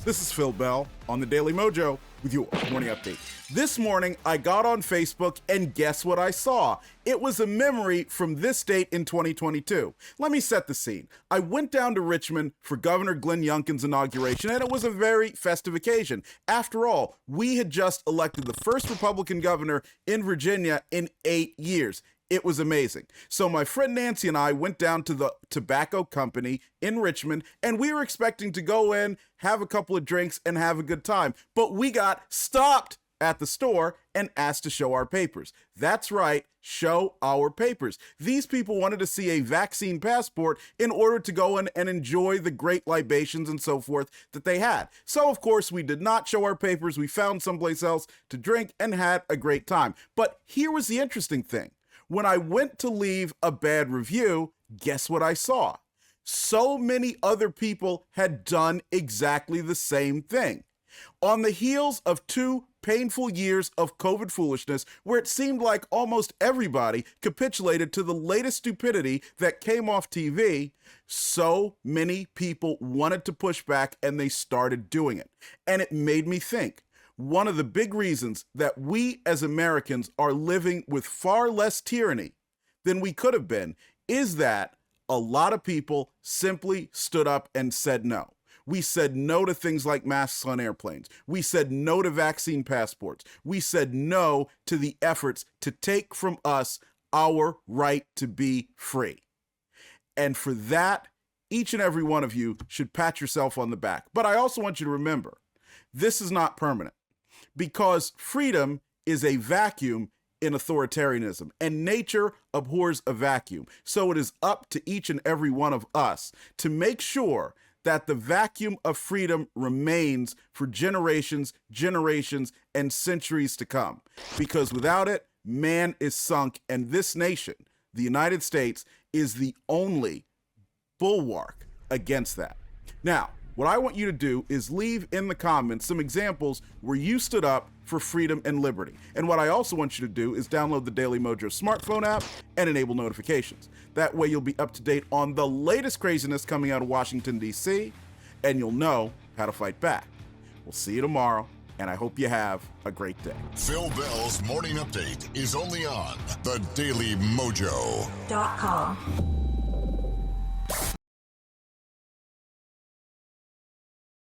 This is Phil Bell on the Daily Mojo with your morning update. This morning, I got on Facebook and guess what I saw? It was a memory from this date in 2022. Let me set the scene. I went down to Richmond for Governor Glenn Youngkin's inauguration, and it was a very festive occasion. After all, we had just elected the first Republican governor in Virginia in 8 years. It was amazing. So my friend Nancy and I went down to the tobacco company in Richmond, and we were expecting to go in, have a couple of drinks, and have a good time. But we got stopped at the store and asked to show our papers. That's right, show our papers. These people wanted to see a vaccine passport in order to go in and enjoy the great libations and so forth that they had. So, of course, we did not show our papers. We found someplace else to drink and had a great time. But here was the interesting thing. When I went to leave a bad review, guess what I saw? So many other people had done exactly the same thing. On the heels of 2 painful years of COVID foolishness, where it seemed like almost everybody capitulated to the latest stupidity that came off TV, so many people wanted to push back and they started doing it. And it made me think. One of the big reasons that we as Americans are living with far less tyranny than we could have been is that a lot of people simply stood up and said no. We said no to things like masks on airplanes. We said no to vaccine passports. We said no to the efforts to take from us our right to be free. And for that, each and every one of you should pat yourself on the back. But I also want you to remember, this is not permanent. Because freedom is a vacuum in authoritarianism, and nature abhors a vacuum. So it is up to each and every one of us to make sure that the vacuum of freedom remains for generations, and centuries to come. Because without it, man is sunk, and this nation, the United States, is the only bulwark against that. Now, what I want you to do is leave in the comments some examples where you stood up for freedom and liberty. And what I also want you to do is download the Daily Mojo smartphone app and enable notifications. That way you'll be up to date on the latest craziness coming out of Washington, D.C., and you'll know how to fight back. We'll see you tomorrow, and I hope you have a great day. Phil Bell's Morning Update is only on the Daily Mojo.com.